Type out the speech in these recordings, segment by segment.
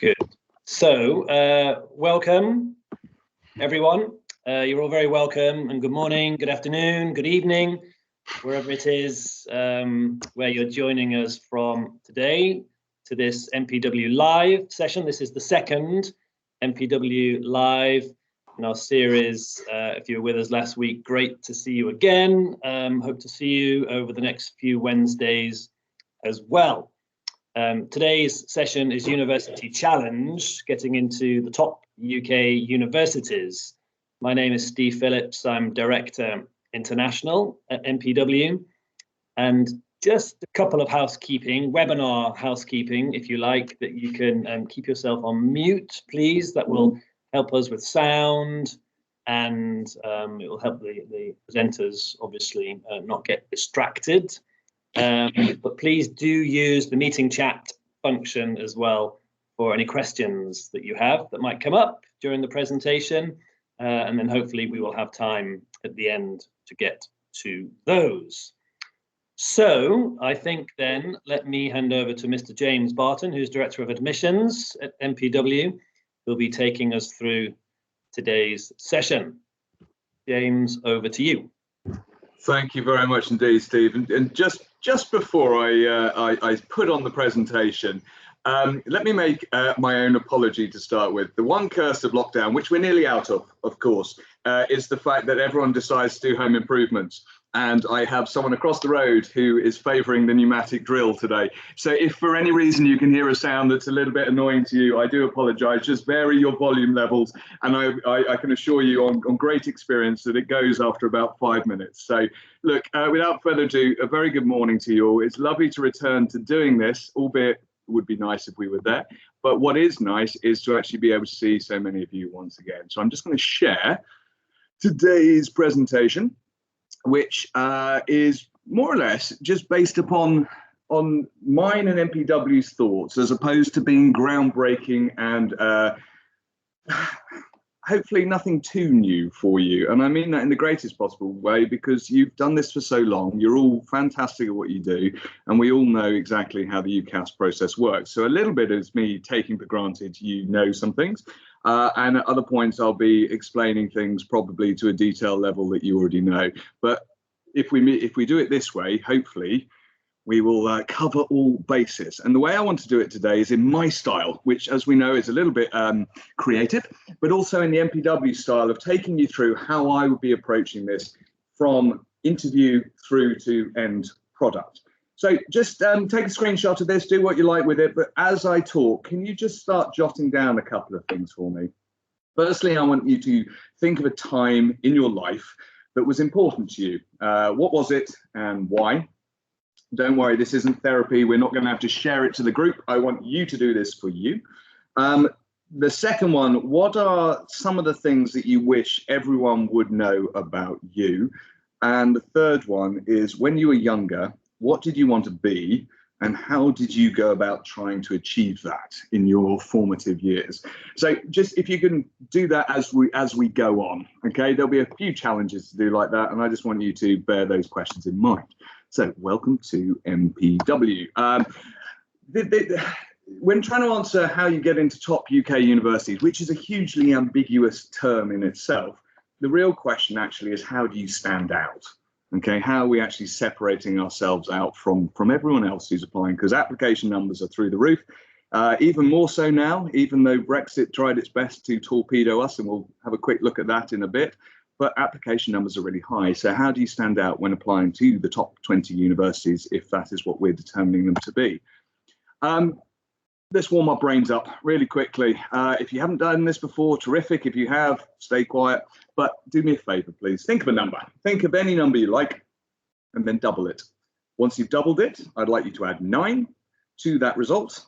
Good. So, welcome, everyone. You're all very welcome, and good morning, good afternoon, good evening, wherever it is where you're joining us from today to this MPW Live session. This is the second MPW Live in our series. If you were with us last week, great to see you again. Hope to see you over the next few Wednesdays as well. Today's session is University Challenge, getting into the top UK universities. My name is Steve Phillips. I'm Director International at MPW. And just a couple of webinar housekeeping, if you like, that you can keep yourself on mute, please. That will help us with sound, and it will help the presenters, obviously, not get distracted. But please do use the meeting chat function as well for any questions that you have that might come up during the presentation. And then hopefully we will have time at the end to get to those. So I think then let me hand over to Mr. James Barton, who's Director of Admissions at MPW, who'll be taking us through today's session. James, over to you. Thank you very much indeed, Steve. And just before I put on the presentation, let me make my own apology to start with. The one curse of lockdown, which we're nearly out of course, is the fact that everyone decides to do home improvements. And I have someone across the road who is favouring the pneumatic drill today. So if for any reason you can hear a sound that's a little bit annoying to you, I do apologise. Just vary your volume levels. And I can assure you on great experience that it goes after about 5 minutes. So look, without further ado, a very good morning to you all. It's lovely to return to doing this, albeit it would be nice if we were there. But what is nice is to actually be able to see so many of you once again. So I'm just going to share today's presentation, which is more or less just based on mine and MPW's thoughts, as opposed to being groundbreaking and hopefully nothing too new for you. And I mean that in the greatest possible way, because you've done this for so long. You're all fantastic at what you do, and we all know exactly how the UCAS process works. So a little bit is me taking for granted you know some things. And at other points, I'll be explaining things probably to a detail level that you already know. But if we do it this way, hopefully, we will cover all bases. And the way I want to do it today is in my style, which, as we know, is a little bit creative, but also in the MPW style of taking you through how I would be approaching this from interview through to end product. So just take a screenshot of this, do what you like with it. But as I talk, can you just start jotting down a couple of things for me? Firstly, I want you to think of a time in your life that was important to you. What was it and why? Don't worry, this isn't therapy. We're not going to have to share it to the group. I want you to do this for you. The second one, what are some of the things that you wish everyone would know about you? And the third one is, when you were younger, what did you want to be, and how did you go about trying to achieve that in your formative years? So just if you can do that as we go on, okay? There'll be a few challenges to do like that, and I just want you to bear those questions in mind. So welcome to MPW. When trying to answer how you get into top UK universities, which is a hugely ambiguous term in itself, the real question actually is, how do you stand out? Okay, how are we actually separating ourselves out from everyone else who's applying? Because application numbers are through the roof, even more so now, even though Brexit tried its best to torpedo us, and we'll have a quick look at that in a bit. But application numbers are really high. So how do you stand out when applying to the top 20 universities, if that is what we're determining them to be? Let's warm our brains up really quickly. If you haven't done this before, terrific. If you have, stay quiet. But do me a favor, please. Think of a number. Think of any number you like, and then double it. Once you've doubled it, I'd like you to add 9 to that result.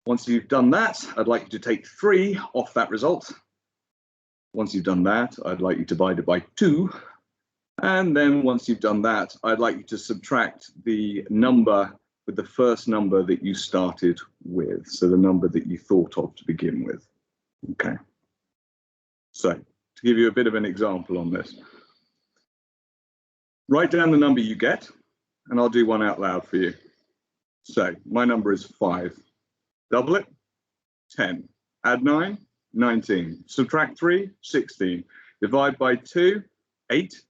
Once you've done that, I'd like you to take 3 off that result. Once you've done that, I'd like you to divide it by 2. And then once you've done that, I'd like you to subtract the number with the first number that you started with. So the number that you thought of to begin with. Okay. So to give you a bit of an example on this, write down the number you get, and I'll do one out loud for you. So my number is 5. Double it. 10. Add 9, 19. Subtract 3, 16. Divide by 2, 8.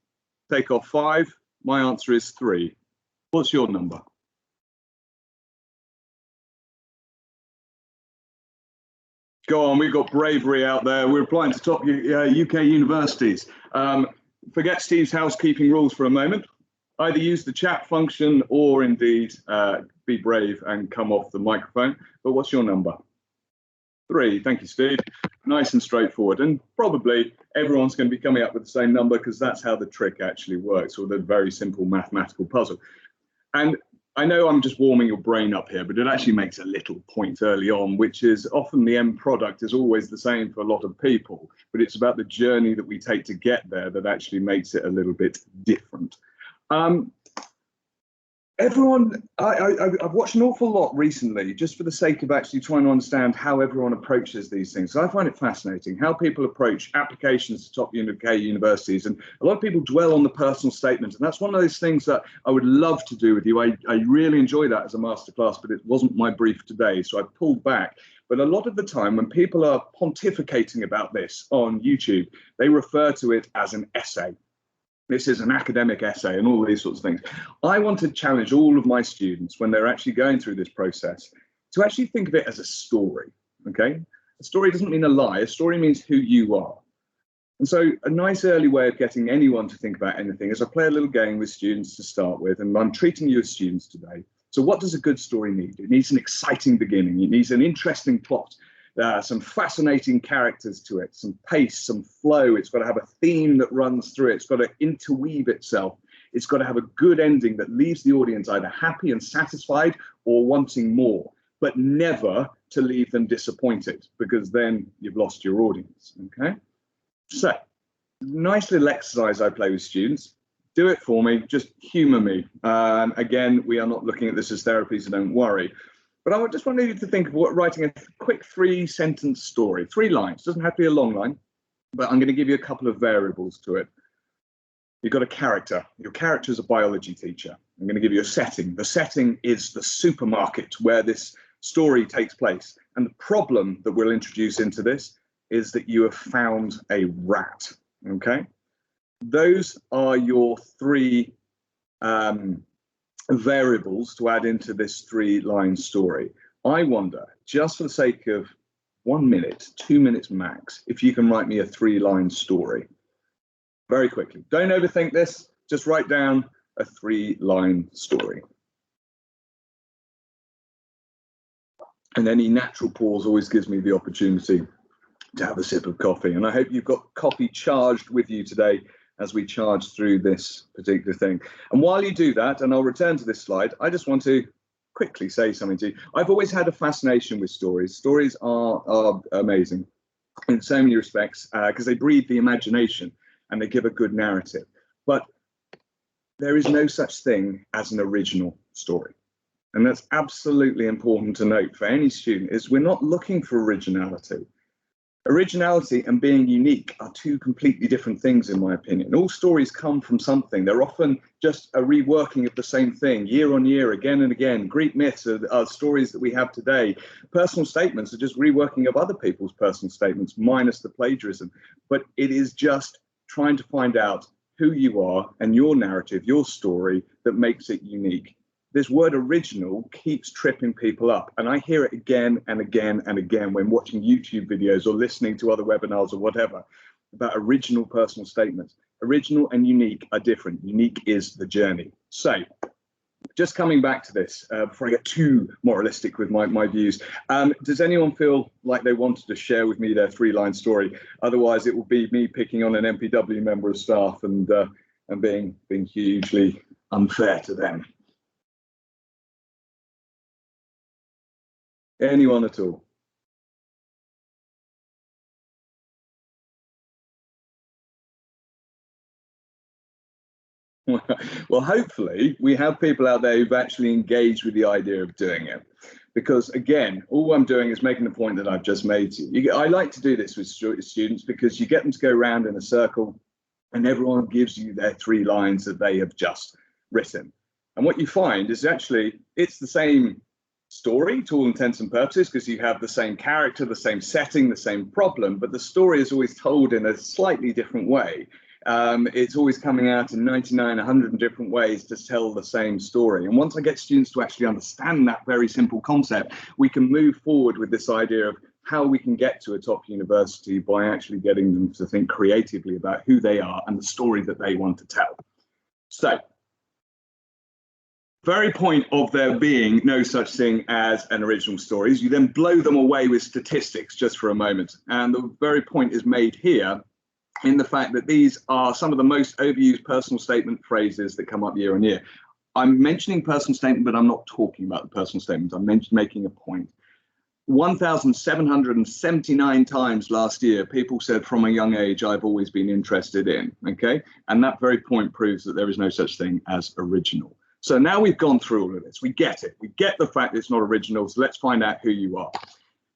Take off 5. My answer is 3. What's your number? Go on, we've got bravery out there. We're applying to top UK universities. Forget Steve's housekeeping rules for a moment. Either use the chat function or indeed be brave and come off the microphone. But what's your number? 3. Thank you, Steve. Nice and straightforward. And probably everyone's going to be coming up with the same number because that's how the trick actually works, or the very simple mathematical puzzle. And I know I'm just warming your brain up here, but it actually makes a little point early on, which is often the end product is always the same for a lot of people, but it's about the journey that we take to get there that actually makes it a little bit different. I've watched an awful lot recently, just for the sake of actually trying to understand how everyone approaches these things. So I find it fascinating how people approach applications to top UK universities. And a lot of people dwell on the personal statement. And that's one of those things that I would love to do with you. I really enjoy that as a masterclass, but it wasn't my brief today. So I pulled back. But a lot of the time when people are pontificating about this on YouTube, they refer to it as an essay. This is an academic essay and all these sorts of things. I want to challenge all of my students when they're actually going through this process to actually think of it as a story, okay? A story doesn't mean a lie. A story means who you are. And so a nice early way of getting anyone to think about anything is I play a little game with students to start with, and I'm treating you as students today. So what does a good story need? It needs an exciting beginning. It needs an interesting plot. Some fascinating characters to it, some pace, some flow. It's got to have a theme that runs through it. It's got to interweave itself. It's got to have a good ending that leaves the audience either happy and satisfied or wanting more, but never to leave them disappointed, because then you've lost your audience, okay? So, nice little exercise I play with students. Do it for me, just humor me. Again, we are not looking at this as therapy, so don't worry. But I just wanted you to think of writing a quick 3-sentence story, 3 lines. Doesn't have to be a long line, but I'm going to give you a couple of variables to it. You've got a character. Your character is a biology teacher. I'm going to give you a setting. The setting is the supermarket where this story takes place. And the problem that we'll introduce into this is that you have found a rat, okay? Those are your 3 variables to add into this 3-line story. I wonder, just for the sake of 1 minute, 2 minutes max, if you can write me a 3-line story. Very quickly. Don't overthink this. Just write down a 3-line story. And any natural pause always gives me the opportunity to have a sip of coffee. And I hope you've got coffee charged with you today as we charge through this particular thing. And while you do that, and I'll return to this slide, I just want to quickly say something to you. I've always had a fascination with stories. Stories are amazing in so many respects because they breed the imagination and they give a good narrative. But there is no such thing as an original story. And that's absolutely important to note for any student, is we're not looking for originality. Originality and being unique are 2 completely different things, in my opinion. All stories come from something. They're often just a reworking of the same thing, year on year, again and again. Greek myths are stories that we have today. Personal statements are just reworking of other people's personal statements, minus the plagiarism. But it is just trying to find out who you are and your narrative, your story, that makes it unique. This word original keeps tripping people up. And I hear it again and again and again when watching YouTube videos or listening to other webinars or whatever about original personal statements. Original and unique are different. Unique is the journey. So just coming back to this, before I get too moralistic with my views, does anyone feel like they wanted to share with me their 3-line story? Otherwise, it will be me picking on an MPW member of staff and being hugely unfair to them. Anyone at all? Well, hopefully we have people out there who've actually engaged with the idea of doing it. Because again, all I'm doing is making the point that I've just made to you. I like to do this with students because you get them to go around in a circle and everyone gives you their 3 lines that they have just written. And what you find is actually it's the same story to all intents and purposes, because you have the same character, the same setting, the same problem, but the story is always told in a slightly different way. It's always coming out in 99, 100 different ways to tell the same story. And once I get students to actually understand that very simple concept, we can move forward with this idea of how we can get to a top university by actually getting them to think creatively about who they are and the story that they want to tell. So, very point of there being no such thing as an original story is you then blow them away with statistics just for a moment. And the very point is made here in the fact that these are some of the most overused personal statement phrases that come up year on year. I'm mentioning personal statement, but I'm not talking about the personal statement. I'm making a point. 1,779 times last year, people said from a young age, I've always been interested in, okay? And that very point proves that there is no such thing as original. So now we've gone through all of this. We get it. We get the fact that it's not original. So let's find out who you are.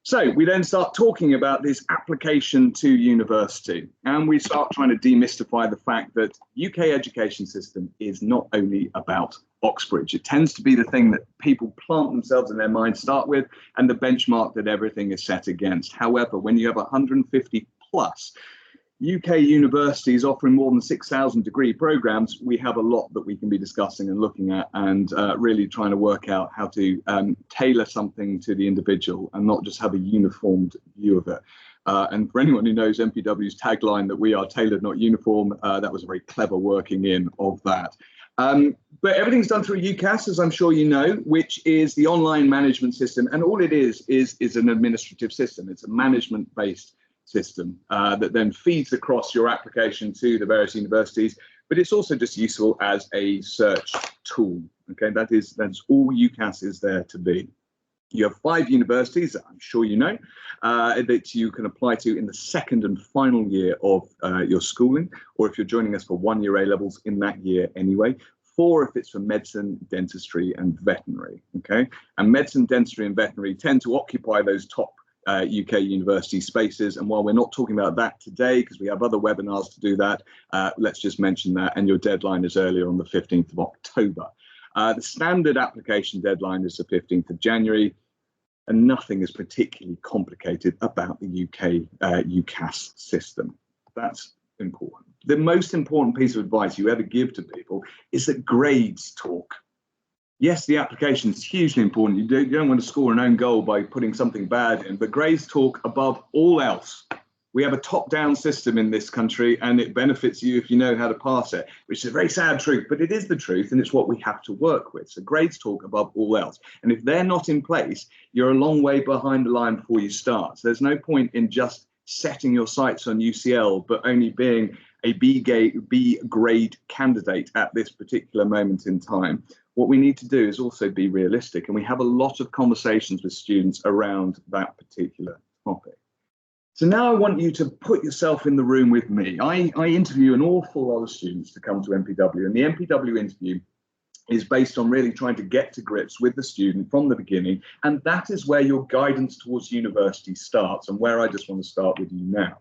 So we then start talking about this application to university, and we start trying to demystify the fact that UK education system is not only about Oxbridge. It tends to be the thing that people plant themselves in their mind, start with, and the benchmark that everything is set against. However, when you have 150 plus UK universities offering more than 6,000 degree programs, we have a lot that we can be discussing and looking at, and really trying to work out how to tailor something to the individual and not just have a uniformed view of it. And for anyone who knows MPW's tagline that we are tailored, not uniform, that was a very clever working in of that. But everything's done through UCAS, as I'm sure you know, which is the online management system. And all it is an administrative system. It's a management-based system that then feeds across your application to the various universities, but it's also just useful as a search tool. Okay, that's all UCAS is there to be. You have 5 universities that I'm sure you know that you can apply to in the second and final year of your schooling, or if you're joining us for 1 year A levels in that year anyway. 4 if it's for medicine, dentistry, and veterinary. Okay, and medicine, dentistry, and veterinary tend to occupy those top UK university spaces. And while we're not talking about that today, because we have other webinars to do that, let's just mention that. And your deadline is earlier on the 15th of October. The standard application deadline is the 15th of January, and nothing is particularly complicated about the UK UCAS system. That's important. The most important piece of advice you ever give to people is that grades talk. Yes, the application is hugely important. You don't want to score an own goal by putting something bad in, but grades talk above all else. We have a top-down system in this country, and it benefits you if you know how to pass it, which is a very sad truth, but it is the truth, and it's what we have to work with. So grades talk above all else. And if they're not in place, you're a long way behind the line before you start. So there's no point in just setting your sights on UCL, but only being a B grade candidate at this particular moment in time. What we need to do is also be realistic, and we have a lot of conversations with students around that particular topic. So now I want you to put yourself in the room with me. I interview an awful lot of students to come to MPW, and the MPW interview is based on really trying to get to grips with the student from the beginning, and that is where your guidance towards university starts, and where I just want to start with you now.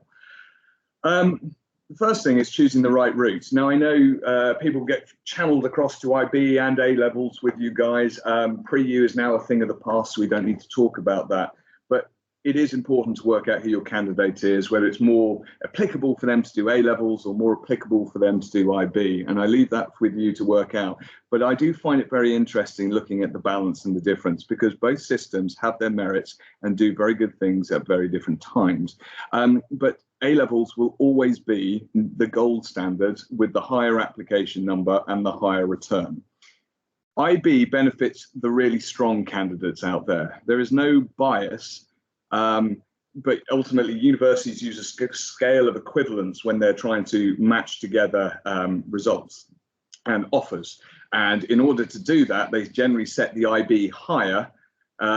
The first thing is choosing the right route. Now, I know people get channeled across to IB and A levels with you guys. Pre-U is now a thing of the past, so we don't need to talk about that. But it is important to work out who your candidate is, whether it's more applicable for them to do A levels or more applicable for them to do IB. And I leave that with you to work out. But I do find it very interesting looking at the balance and the difference, because both systems have their merits and do very good things at very different times. But A levels will always be the gold standard with the higher application number and the higher return. IB benefits the really strong candidates out there. There is no bias, but ultimately universities use a scale of equivalence when they're trying to match together results and offers. And in order to do that, they generally set the IB higher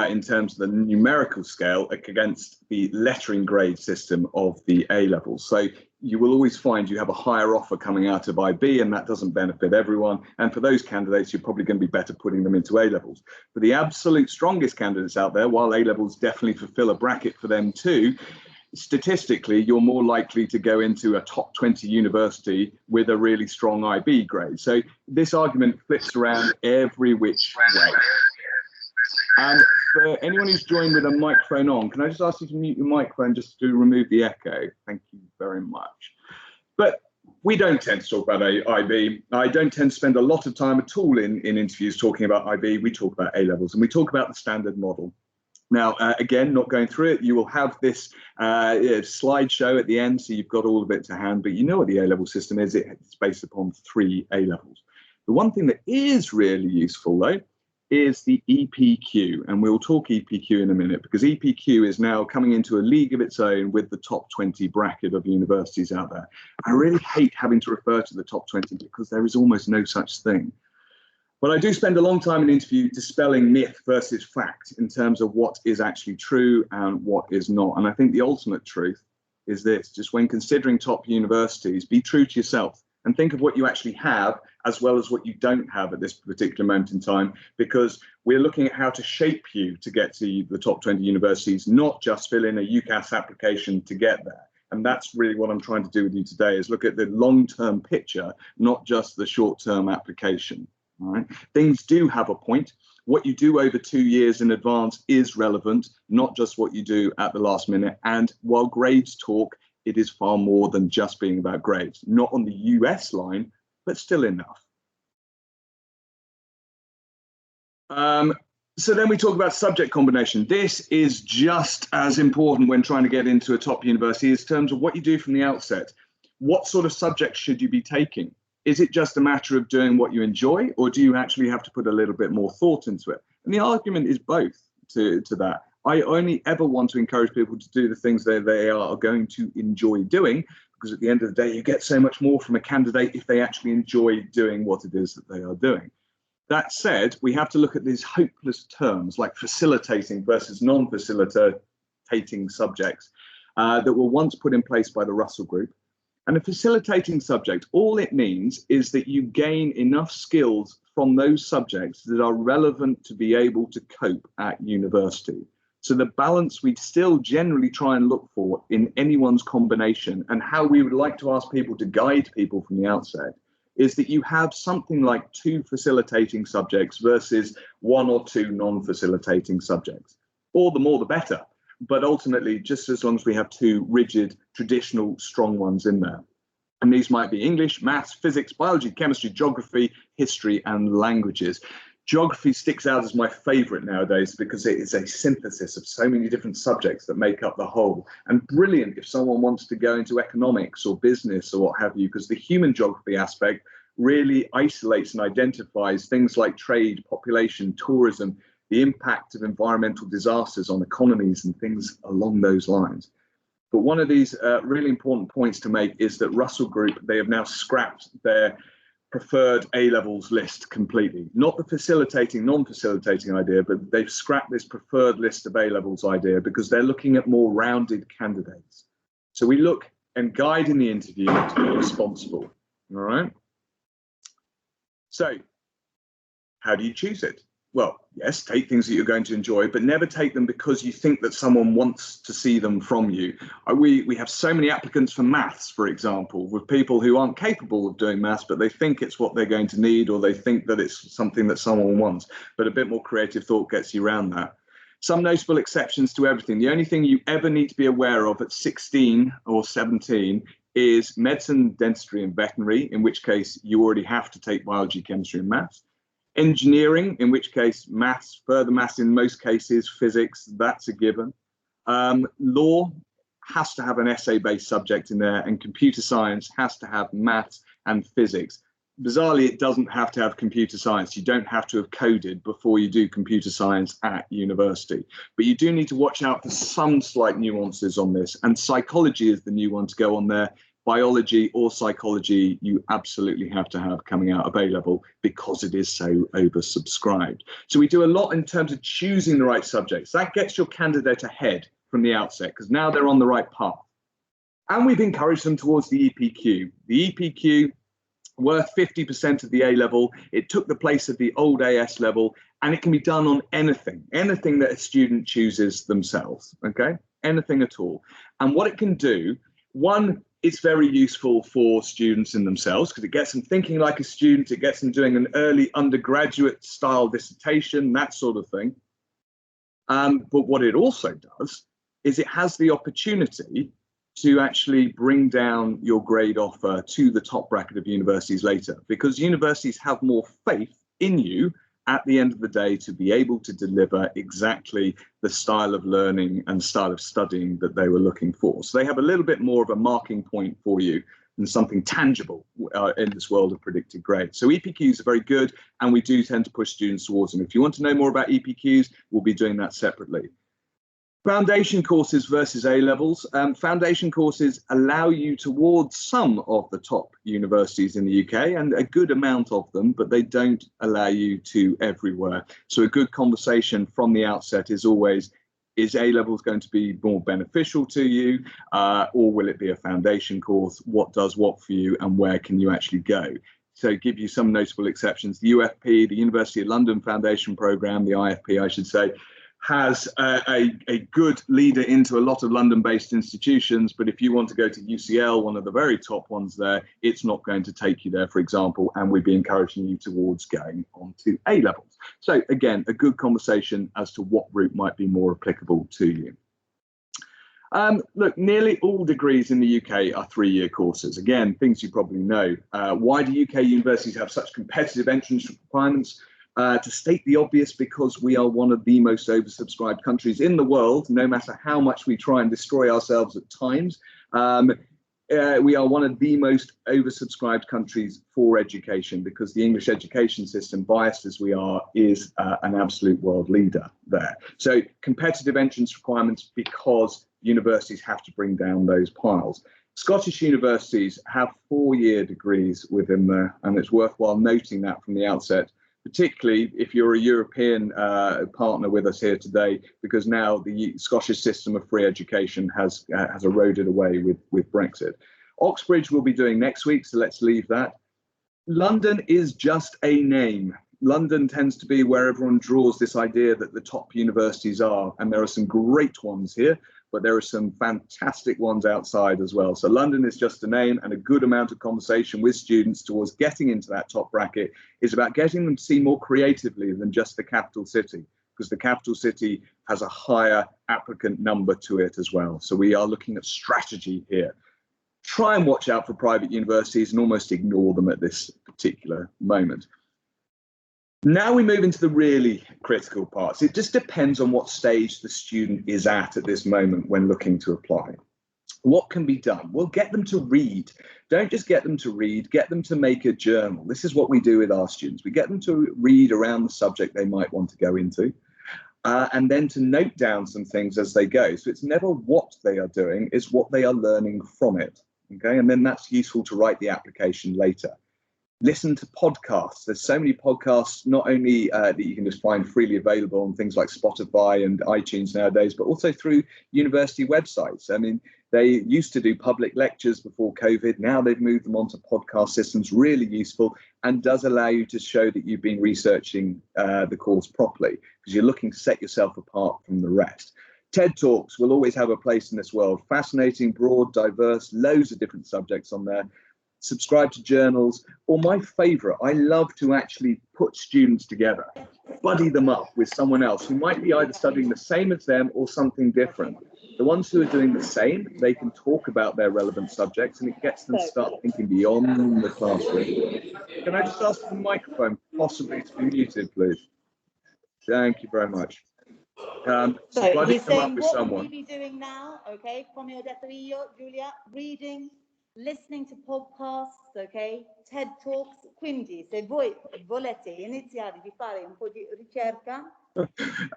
in terms of the numerical scale against the lettering grade system of the A levels. So you will always find you have a higher offer coming out of IB, and that doesn't benefit everyone. And for those candidates, you're probably going to be better putting them into A levels. For the absolute strongest candidates out there, while A levels definitely fulfill a bracket for them too, statistically, you're more likely to go into a top 20 university with a really strong IB grade. So this argument flips around every which way. for anyone who's joined with a microphone on, can I just ask you to mute your microphone just to remove the echo? Thank you very much. But we don't tend to talk about IB. I don't tend to spend a lot of time at all in interviews talking about IB. We talk about A-levels and we talk about the standard model. Now, again, not going through it, you will have this slideshow at the end, so you've got all of it to hand, but you know what the A-level system is. It's based upon 3 A-levels. The one thing that is really useful, though, is the EPQ, and we'll talk EPQ in a minute, because EPQ is now coming into a league of its own with the top 20 bracket of universities out there. I really hate having to refer to the top 20 because there is almost no such thing. But I do spend a long time in interview dispelling myth versus fact in terms of what is actually true and what is not. And I think the ultimate truth is this: just when considering top universities, be true to yourself and think of what you actually have as well as what you don't have at this particular moment in time, because we're looking at how to shape you to get to the top 20 universities, not just fill in a UCAS application to get there. And that's really what I'm trying to do with you today, is look at the long-term picture, not just the short-term application. All right. Things do have a point. What you do over 2 years in advance is relevant, not just what you do at the last minute. And while grades talk, it is far more than just being about grades. Not on the US line, but still enough. So then we talk about subject combination. This is just as important when trying to get into a top university in terms of what you do from the outset. What sort of subjects should you be taking? Is it just a matter of doing what you enjoy, or do you actually have to put a little bit more thought into it? And the argument is both to that. I only ever want to encourage people to do the things that they are going to enjoy doing, because at the end of the day, you get so much more from a candidate if they actually enjoy doing what it is that they are doing. That said, we have to look at these hopeless terms like facilitating versus non-facilitating subjects that were once put in place by the Russell Group. And a facilitating subject, all it means is that you gain enough skills from those subjects that are relevant to be able to cope at university. So the balance we still generally try and look for in anyone's combination, and how we would like to ask people to guide people from the outset, is that you have something like 2 facilitating subjects versus 1 or 2 non-facilitating subjects. Or the more the better. But ultimately, just as long as we have 2 rigid, traditional, strong ones in there. And these might be English, maths, physics, biology, chemistry, geography, history, and languages. Geography sticks out as my favorite nowadays because it is a synthesis of so many different subjects that make up the whole. And brilliant if someone wants to go into economics or business or what have you, because the human geography aspect really isolates and identifies things like trade, population, tourism, the impact of environmental disasters on economies and things along those lines. But one of these really important points to make is that Russell Group, they have now scrapped their preferred A-levels list completely. Not the facilitating, non-facilitating idea, but they've scrapped this preferred list of A-levels idea because they're looking at more rounded candidates. So we look and guide in the interview to be responsible, all right? So how do you choose it? Well, yes, take things that you're going to enjoy, but never take them because you think that someone wants to see them from you. We have so many applicants for maths, for example, with people who aren't capable of doing maths, but they think it's what they're going to need, or they think that it's something that someone wants. But a bit more creative thought gets you around that. Some notable exceptions to everything. The only thing you ever need to be aware of at 16 or 17 is medicine, dentistry, and veterinary, in which case you already have to take biology, chemistry, and maths. Engineering, in which case maths, further maths in most cases, physics, that's a given. Law has to have an essay-based subject in there, and computer science has to have maths and physics. Bizarrely, it doesn't have to have computer science. You don't have to have coded before you do computer science at university. But you do need to watch out for some slight nuances on this, and psychology is the new one to go on there. Biology or psychology, you absolutely have to have coming out of A-level because it is so oversubscribed. So we do a lot in terms of choosing the right subjects. That gets your candidate ahead from the outset because now they're on the right path. And we've encouraged them towards the EPQ. The EPQ, worth 50% of the A-level. It took the place of the old AS level, and it can be done on anything that a student chooses themselves, okay? Anything at all. And what it can do, one, it's very useful for students in themselves because it gets them thinking like a student, it gets them doing an early undergraduate style dissertation, that sort of thing. But what it also does is it has the opportunity to actually bring down your grade offer to the top bracket of universities later, because universities have more faith in you at the end of the day to be able to deliver exactly the style of learning and style of studying that they were looking for. So they have a little bit more of a marking point for you and something tangible in this world of predicted grades. So EPQs are very good, and we do tend to push students towards them. If you want to know more about EPQs, we'll be doing that separately. Foundation courses versus A-levels. Foundation courses allow you towards some of the top universities in the UK, and a good amount of them, but they don't allow you to everywhere. So a good conversation from the outset is always, is A-levels going to be more beneficial to you, or will it be a foundation course? What does what for you, and where can you actually go? So give you some notable exceptions. The UFP, the University of London Foundation Programme, the IFP, I should say, has a good leader into a lot of London-based institutions, but if you want to go to UCL, one of the very top ones there, it's not going to take you there, for example, and we'd be encouraging you towards going on to A-levels. So again, a good conversation as to what route might be more applicable to you. Look, nearly all degrees in the UK are 3-year courses. Again, things you probably know. Why do UK universities have such competitive entrance requirements? To state the obvious, because we are one of the most oversubscribed countries in the world, no matter how much we try and destroy ourselves at times. We are one of the most oversubscribed countries for education, because the English education system, biased as we are, is an absolute world leader there. So competitive entrance requirements, because universities have to bring down those piles. Scottish universities have 4-year degrees within there, and it's worthwhile noting that from the outset, particularly if you're a European partner with us here today, because now the Scottish system of free education has eroded away with Brexit. Oxbridge will be doing next week, so let's leave that. London is just a name. London tends to be where everyone draws this idea that the top universities are, and there are some great ones here, but there are some fantastic ones outside as well. So London is just a name, and a good amount of conversation with students towards getting into that top bracket is about getting them to see more creatively than just the capital city, because the capital city has a higher applicant number to it as well. So we are looking at strategy here. Try and watch out for private universities and almost ignore them at this particular moment. Now we move into the really critical parts. It just depends on what stage the student is at this moment when looking to apply. What can be done? Well, get them to read. Don't just get them to read, get them to make a journal. This is what we do with our students. We get them to read around the subject they might want to go into, and then to note down some things as they go. So it's never what they are doing, it's what they are learning from it. Okay, and then that's useful to write the application later. Listen to podcasts. There's so many podcasts, not only that you can just find freely available on things like Spotify and iTunes nowadays, but also through university websites. I mean, they used to do public lectures before COVID. Now they've moved them onto podcast systems, really useful, and does allow you to show that you've been researching the course properly, because you're looking to set yourself apart from the rest. TED Talks will always have a place in this world. Fascinating, broad, diverse, loads of different subjects on there. Subscribe to journals, or my favorite, I love to actually put students together, buddy them up with someone else who might be either studying the same as them or something different. The ones who are doing the same, they can talk about their relevant subjects, and it gets them to start thinking beyond the classroom. Can I just ask for the microphone possibly to be muted, please? Thank you very much. So buddy he's them up saying, with what someone. would we be doing now? Okay, come io detto io, Giulia, reading, listening to podcasts, ok? TED Talks. Quindi se voi volete iniziare di fare un po' di ricerca.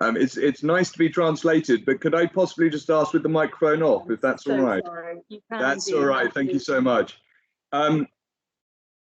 It's nice to be translated, but could I possibly just ask with the microphone off, if that's all right? Sorry. You can That's all right. Thank you so much.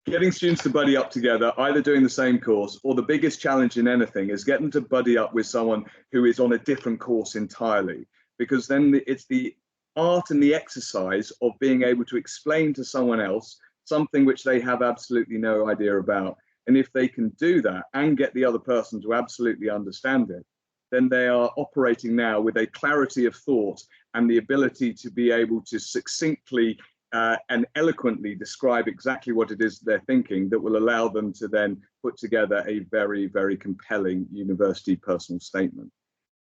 Getting students to buddy up together, either doing the same course, or the biggest challenge in anything is getting them to buddy up with someone who is on a different course entirely, because then it's the art and the exercise of being able to explain to someone else something which they have absolutely no idea about. And if they can do that and get the other person to absolutely understand it, then they are operating now with a clarity of thought and the ability to be able to succinctly and eloquently describe exactly what it is they're thinking, that will allow them to then put together a very, very compelling university personal statement.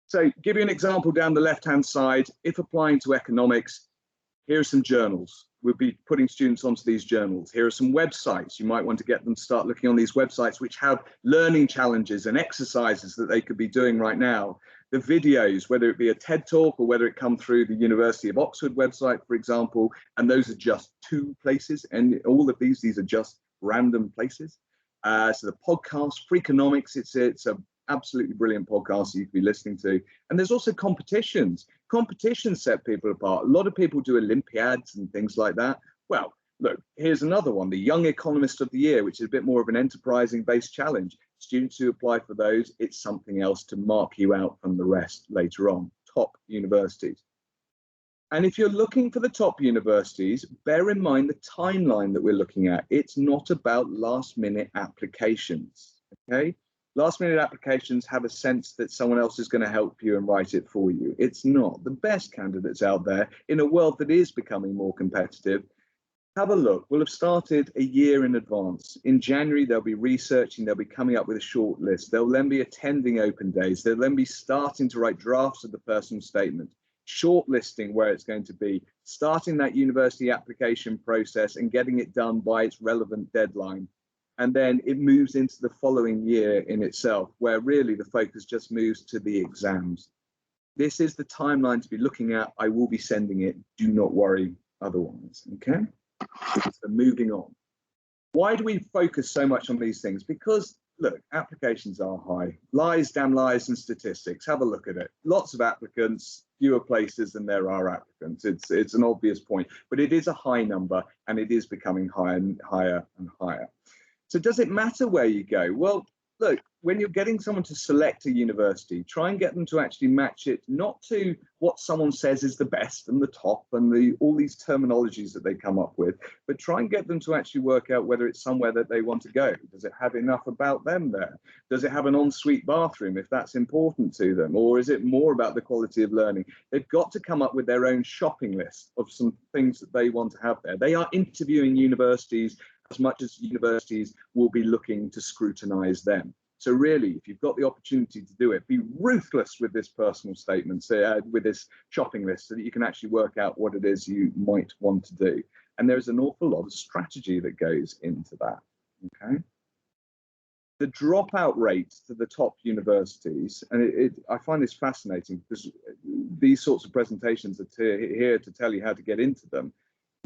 So give you an example down the left-hand side. If applying to economics, here are some journals. We'll be putting students onto these journals. Here are some websites. You might want to get them to start looking on these websites which have learning challenges and exercises that they could be doing right now. The videos, whether it be a TED Talk or whether it come through the University of Oxford website, for example, and those are just 2 places. And all of these are just random places. So the podcast, Freakonomics, it's a absolutely brilliant podcast you could be listening to. And there's also competitions. Competitions set people apart. A lot of people do Olympiads and things like that. Well, look, here's another one, the Young Economist of the Year, which is a bit more of an enterprising based challenge. Students who apply for those, it's something else to mark you out from the rest later on. Top universities. And if you're looking for the top universities, bear in mind the timeline that we're looking at. It's not about last minute applications, okay? Last minute applications have a sense that someone else is going to help you and write it for you. It's not. The best candidates out there in a world that is becoming more competitive, have a look. We'll have started a year in advance. In January, they'll be researching, they'll be coming up with a short list. They'll then be attending open days. They'll then be starting to write drafts of the personal statement, shortlisting where it's going to be, starting that university application process and getting it done by its relevant deadline. And then it moves into the following year in itself, where really the focus just moves to the exams. This is the timeline to be looking at. I will be sending it. Do not worry otherwise, okay? So moving on. Why do we focus so much on these things? Because, look, applications are high. Lies, damn lies, and statistics. Have a look at it. Lots of applicants, fewer places than there are applicants. It's an obvious point, but it is a high number, and it is becoming higher and higher and higher. So does it matter where you go? Well, look, when you're getting someone to select a university, try and get them to actually match it, not to what someone says is the best and the top and all these terminologies that they come up with, but try and get them to actually work out whether it's somewhere that they want to go. Does it have enough about them there? Does it have an ensuite bathroom if that's important to them? Or is it more about the quality of learning? They've got to come up with their own shopping list of some things that they want to have there. They are interviewing universities as much as universities will be looking to scrutinize them. So really, if you've got the opportunity to do it, be ruthless with this personal statement, with this shopping list, so that you can actually work out what it is you might want to do. And there's an awful lot of strategy that goes into that, okay? The dropout rate to the top universities, and I find this fascinating because these sorts of presentations are here to tell you how to get into them.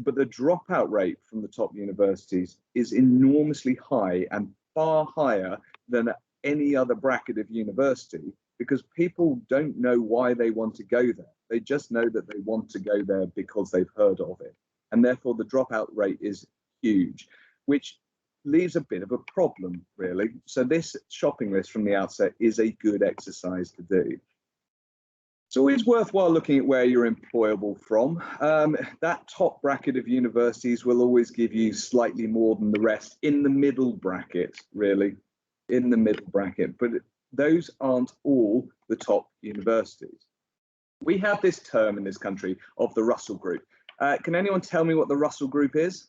But the dropout rate from the top universities is enormously high and far higher than any other bracket of university, because people don't know why they want to go there. They just know that they want to go there because they've heard of it. And therefore the dropout rate is huge, which leaves a bit of a problem, really. So this shopping list from the outset is a good exercise to do. It's always worthwhile looking at where you're employable from. That top bracket of universities will always give you slightly more than the rest in the middle bracket, really, in the middle bracket. But those aren't all the top universities. We have this term in this country of the Russell Group. Can anyone tell me what the Russell Group is?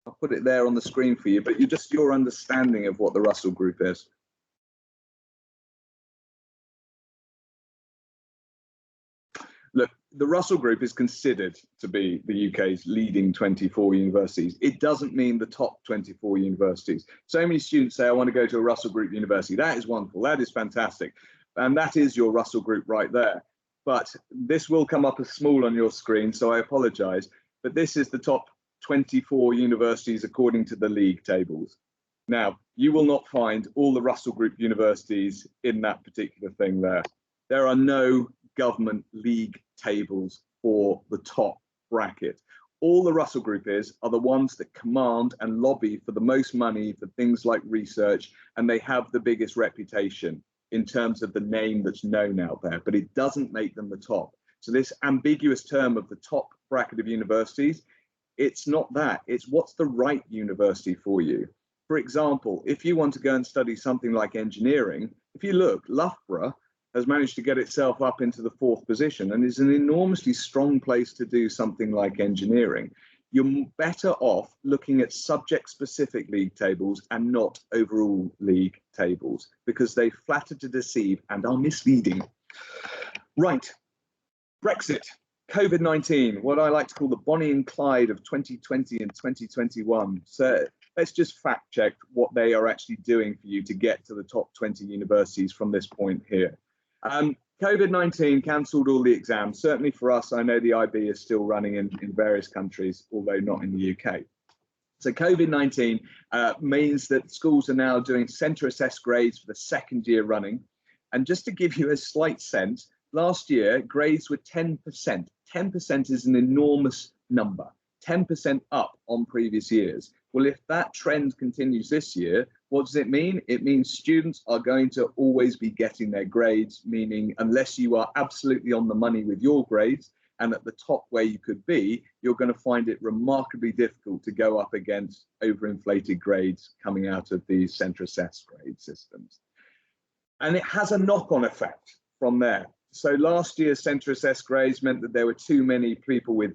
I'll put it there on the screen for you, but your understanding of what the Russell Group is. Look, the Russell Group is considered to be the UK's leading 24 universities. It doesn't mean the top 24 universities. So many students say, I want to go to a Russell Group university. That is wonderful. That is fantastic. And that is your Russell Group right there. But this will come up as small on your screen, so I apologize. But this is the top 24 universities according to the league tables. Now, you will not find all the Russell Group universities in that particular thing there. There are no government league tables for the top bracket. All the Russell Group are the ones that command and lobby for the most money for things like research, and they have the biggest reputation in terms of the name that's known out there, but it doesn't make them the top. So this ambiguous term of the top bracket of universities, it's not that. It's what's the right university for you. For example, if you want to go and study something like engineering, if you look, Loughborough has managed to get itself up into the 4th position and is an enormously strong place to do something like engineering. You're better off looking at subject-specific league tables and not overall league tables, because they flatter to deceive and are misleading. Right, Brexit, COVID-19, what I like to call the Bonnie and Clyde of 2020 and 2021. So let's just fact check what they are actually doing for you to get to the top 20 universities from this point here. COVID-19 cancelled all the exams. Certainly for us, I know the IB is still running in various countries, although not in the UK. So COVID-19 means that schools are now doing centre assessed grades for the second year running. And just to give you a slight sense, last year grades were 10%. 10% is an enormous number, 10% up on previous years. Well, if that trend continues this year, what does it mean? It means students are going to always be getting their grades, meaning unless you are absolutely on the money with your grades and at the top where you could be, you're going to find it remarkably difficult to go up against overinflated grades coming out of these centre assessed grade systems. And it has a knock-on effect from there. So last year's centre assessed grades meant that there were too many people with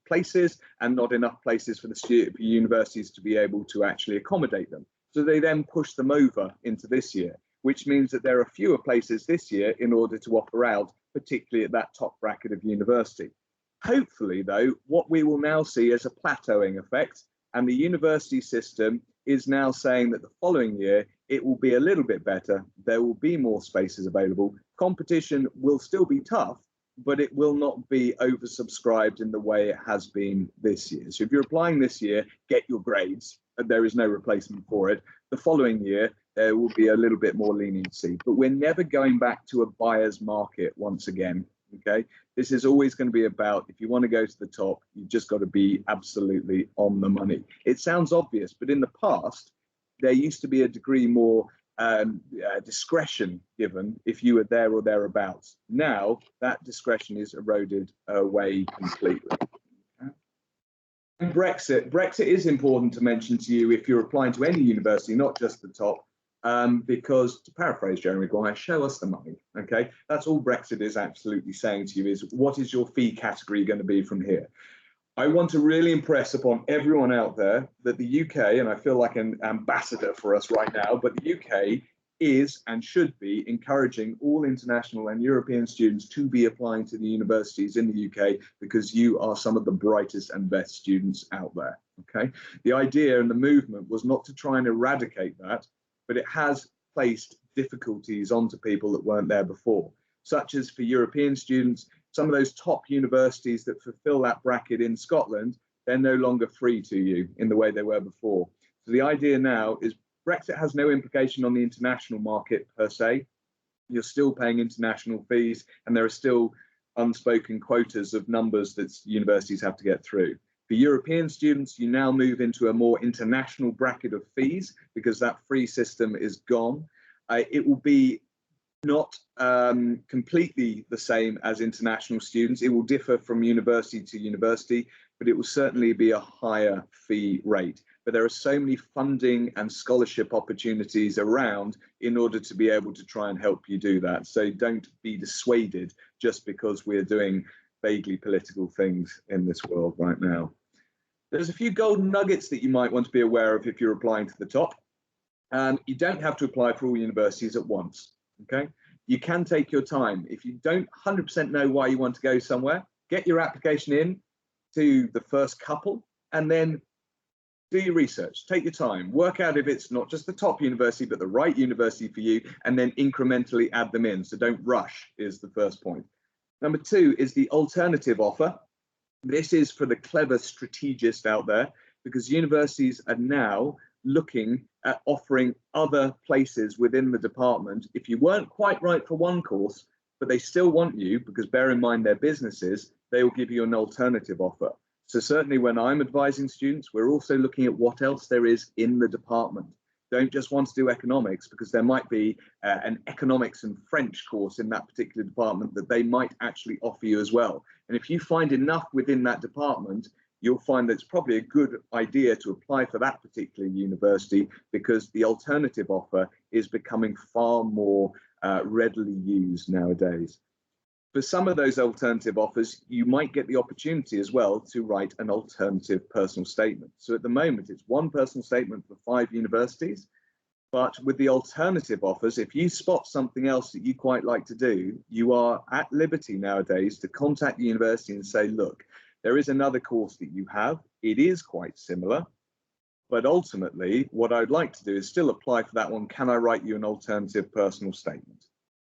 places and not enough places for the universities to be able to actually accommodate them. So they then pushed them over into this year, which means that there are fewer places this year in order to offer out, particularly at that top bracket of university. Hopefully, though, what we will now see is a plateauing effect, and the university system is now saying that the following year it will be a little bit better, there will be more spaces available, competition will still be tough, but it will not be oversubscribed in the way it has been this year. So if you're applying this year, get your grades, and there is no replacement for it. The following year, there will be a little bit more leniency, but we're never going back to a buyer's market once again, okay? This is always going to be about, if you want to go to the top, you've just got to be absolutely on the money. It sounds obvious, but in the past, there used to be a degree more discretion given if you were there or thereabouts. Now that discretion is eroded away completely. And Brexit is important to mention to you if you're applying to any university, not just the top, because to paraphrase Jeremy Maguire, show us the money. Okay, that's all Brexit is absolutely saying to you is what is your fee category going to be from here? I want to really impress upon everyone out there that the UK, and I feel like an ambassador for us right now, but the UK is and should be encouraging all international and European students to be applying to the universities in the UK because you are some of the brightest and best students out there. Okay, the idea and the movement was not to try and eradicate that, but it has placed difficulties onto people that weren't there before, such as for European students. Some of those top universities that fulfill that bracket in Scotland, they're no longer free to you in the way they were before. So the idea now is Brexit has no implication on the international market per se. You're still paying international fees, and there are still unspoken quotas of numbers that universities have to get through. For European students, you now move into a more international bracket of fees because that free system is gone. It will be not completely the same as international students. It will differ from university to university, but it will certainly be a higher fee rate. But there are so many funding and scholarship opportunities around in order to be able to try and help you do that. So don't be dissuaded just because we're doing vaguely political things in this world right now. There's a few golden nuggets that you might want to be aware of if you're applying to the top. You don't have to apply for all universities at once. Okay, you can take your time. If you don't 100% know why you want to go somewhere, get your application in to the first couple and then do your research. Take your time, work out if it's not just the top university, but the right university for you, and then incrementally add them in. So don't rush is the first point. Number two is the alternative offer. This is for the clever strategist out there because universities are now looking at offering other places within the department. If you weren't quite right for one course, but they still want you, because bear in mind they're businesses, they will give you an alternative offer. So certainly when I'm advising students, we're also looking at what else there is in the department. Don't just want to do economics because there might be an economics and French course in that particular department that they might actually offer you as well. And if you find enough within that department, you'll find that it's probably a good idea to apply for that particular university because the alternative offer is becoming far more readily used nowadays. For some of those alternative offers, you might get the opportunity as well to write an alternative personal statement. So at the moment, it's one personal statement for 5 universities. But with the alternative offers, if you spot something else that you quite like to do, you are at liberty nowadays to contact the university and say, look, there is another course that you have. It is quite similar, but ultimately what I'd like to do is still apply for that one. Can I write you an alternative personal statement?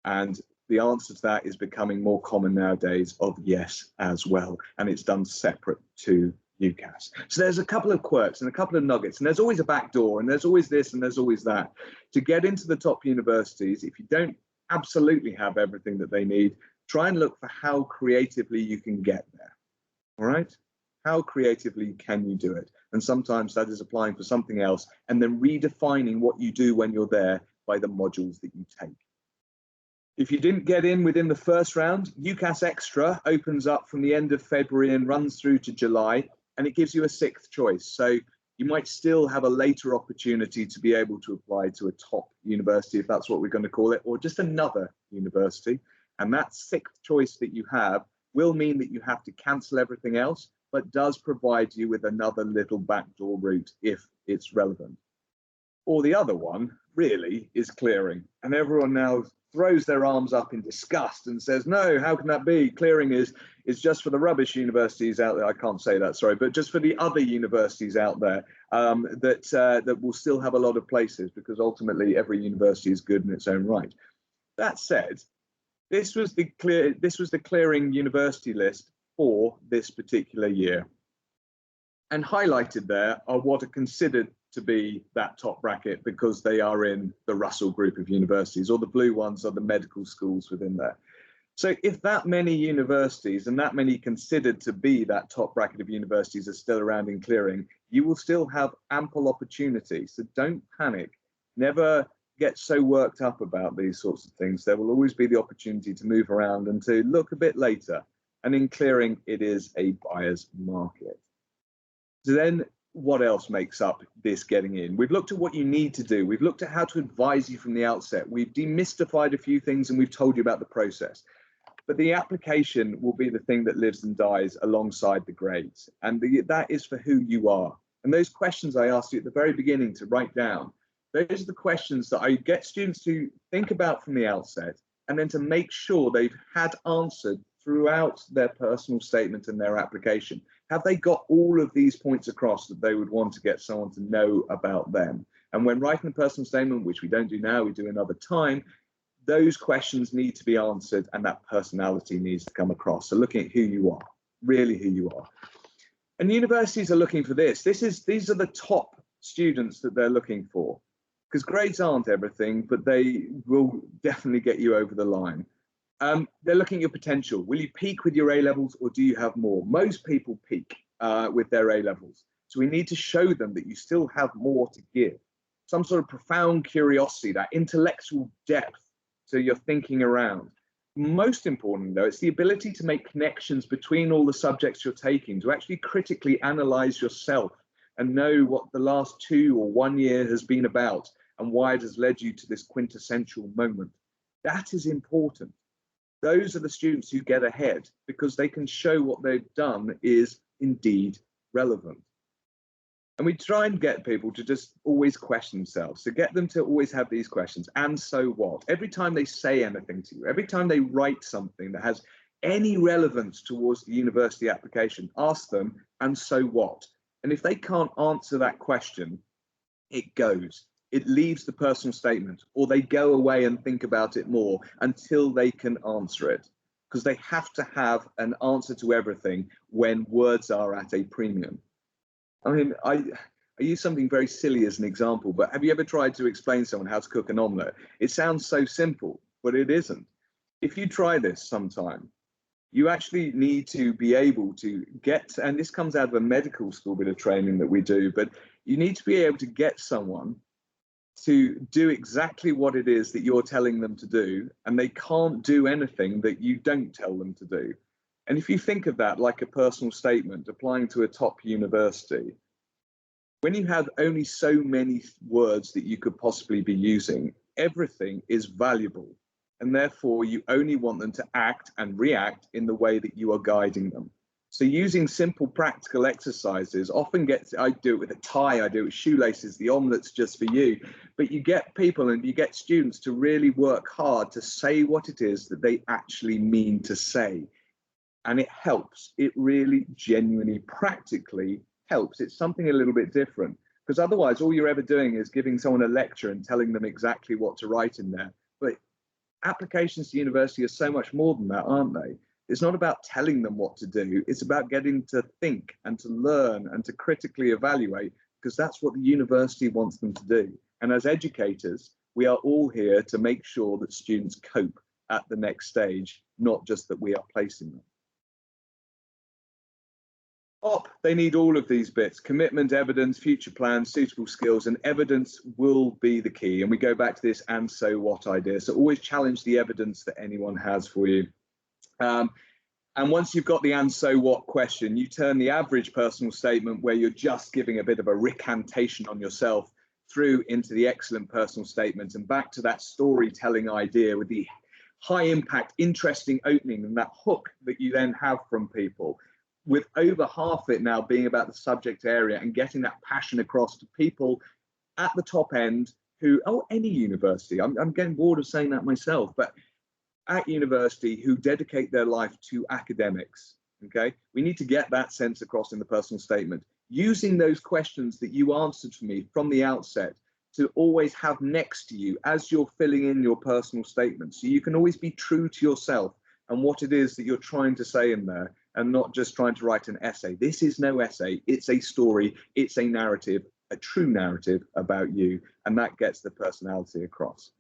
And the answer to that is becoming more common nowadays of yes as well. And it's done separate to UCAS. So there's a couple of quirks and a couple of nuggets, and there's always a back door, and there's always this and there's always that. To get into the top universities, if you don't absolutely have everything that they need, try and look for how creatively you can get there. All right? How creatively can you do it? And sometimes that is applying for something else and then redefining what you do when you're there by the modules that you take. If you didn't get in within the first round, UCAS Extra opens up from the end of February and runs through to July, and it gives you a 6th choice. So you might still have a later opportunity to be able to apply to a top university, if that's what we're going to call it, or just another university. And that 6th choice that you have will mean that you have to cancel everything else, but does provide you with another little backdoor route if it's relevant. Or the other one really is clearing, and everyone now throws their arms up in disgust and says, no, how can that be? Clearing is just for the rubbish universities out there. I can't say that, sorry, but just for the other universities out there that will still have a lot of places, because ultimately every university is good in its own right. That said, this was the clearing university list for this particular year. And highlighted there are what are considered to be that top bracket because they are in the Russell group of universities, or the blue ones are the medical schools within there. So if that many universities and that many considered to be that top bracket of universities are still around in clearing, you will still have ample opportunity. So don't panic. Never get so worked up about these sorts of things. There will always be the opportunity to move around and to look a bit later. And in clearing, it is a buyer's market. So then what else makes up this getting in? We've looked at what you need to do. We've looked at how to advise you from the outset. We've demystified a few things and we've told you about the process. But the application will be the thing that lives and dies alongside the grades. And that is for who you are. And those questions I asked you at the very beginning to write down, those are the questions that I get students to think about from the outset and then to make sure they've had answered throughout their personal statement and their application. Have they got all of these points across that they would want to get someone to know about them? And when writing a personal statement, which we don't do now, we do another time, those questions need to be answered and that personality needs to come across. So looking at who you are, really who you are. And universities are looking for this. These are the top students that they're looking for, because grades aren't everything, but they will definitely get you over the line. They're looking at your potential. Will you peak with your A-levels or do you have more? Most people peak with their A-levels. So we need to show them that you still have more to give. Some sort of profound curiosity, that intellectual depth to your thinking around. Most important though, it's the ability to make connections between all the subjects you're taking, to actually critically analyze yourself and know what the last 2 or 1 year has been about and why it has led you to this quintessential moment. That is important. Those are the students who get ahead because they can show what they've done is indeed relevant. And we try and get people to just always question themselves, to get them to always have these questions. And so what? Every time they say anything to you, every time they write something that has any relevance towards the university application, ask them, and so what? And if they can't answer that question, it goes. It leaves the personal statement, or they go away and think about it more until they can answer it, because they have to have an answer to everything when words are at a premium. I mean, I use something very silly as an example, but have you ever tried to explain to someone how to cook an omelette? It sounds so simple, but it isn't. If you try this sometime, you actually need to be able to get, and this comes out of a medical school bit of training that we do, but you need to be able to get someone to do exactly what it is that you're telling them to do, and they can't do anything that you don't tell them to do. And if you think of that like a personal statement applying to a top university, when you have only so many words that you could possibly be using, everything is valuable, and therefore you only want them to act and react in the way that you are guiding them. So using simple practical exercises often gets, I do it with a tie, I do it with shoelaces, the omelet's just for you. But you get people and you get students to really work hard to say what it is that they actually mean to say. And it helps. It really genuinely, practically helps. It's something a little bit different, because otherwise all you're ever doing is giving someone a lecture and telling them exactly what to write in there. But applications to university are so much more than that, aren't they? It's not about telling them what to do. It's about getting to think and to learn and to critically evaluate, because that's what the university wants them to do. And as educators, we are all here to make sure that students cope at the next stage, not just that we are placing them. They need all of these bits: commitment, evidence, future plans, suitable skills, and evidence will be the key. And we go back to this "and so what" idea. So always challenge the evidence that anyone has for you. And once you've got the "and so what" question, you turn the average personal statement, where you're just giving a bit of a recantation on yourself, through into the excellent personal statement, and back to that storytelling idea with the high impact, interesting opening and that hook that you then have from people, with over half it now being about the subject area and getting that passion across to people at the top end who, any university, I'm getting bored of saying that myself, but at university, who dedicate their life to academics. Okay, we need to get that sense across in the personal statement, using those questions that you answered for me from the outset to always have next to you as you're filling in your personal statement, so you can always be true to yourself and what it is that you're trying to say in there, and not just trying to write an essay. This is no essay, it's a story, it's a narrative, a true narrative about you, and that gets the personality across.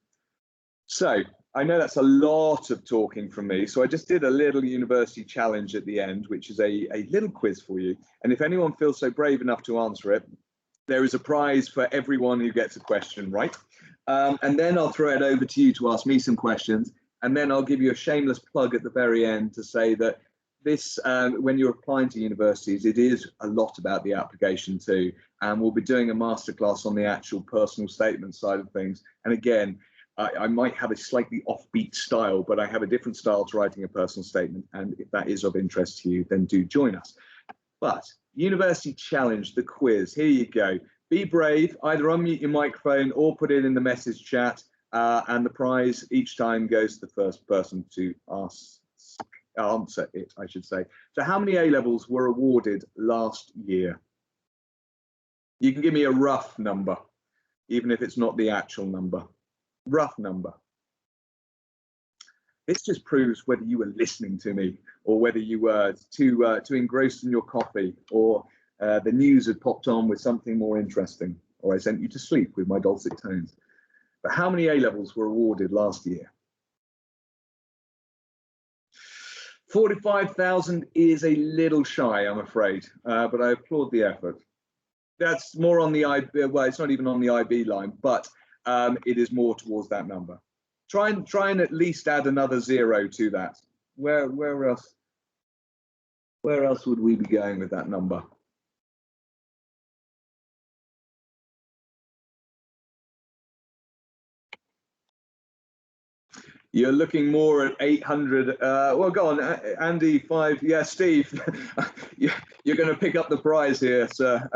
So I know that's a lot of talking from me, so I just did a little university challenge at the end, which is a little quiz for you. And if anyone feels so brave enough to answer it, there is a prize for everyone who gets a question right. And then I'll throw it over to you to ask me some questions, and then I'll give you a shameless plug at the very end to say that this, when you're applying to universities, it is a lot about the application too. And we'll be doing a masterclass on the actual personal statement side of things. And again, I might have a slightly offbeat style, but I have a different style to writing a personal statement. And if that is of interest to you, then do join us. But University Challenge, the quiz, here you go. Be brave, either unmute your microphone or put it in the message chat. And the prize each time goes to the first person to answer it, I should say. So how many A-levels were awarded last year? You can give me a rough number, even if it's not the actual number. Rough number. This just proves whether you were listening to me, or whether you were too engrossed in your coffee, or the news had popped on with something more interesting, or I sent you to sleep with my dulcet tones. But how many A-levels were awarded last year? 45,000 is a little shy, I'm afraid, but I applaud the effort. That's more on the IB, well, it's not even on the IB line, but it is more towards that number. Try and at least add another 0 to that. Where else would we be going with that number? You're looking more at 800. Well, go on, Andy, 5. Yeah, Steve, you're going to pick up the prize here, sir.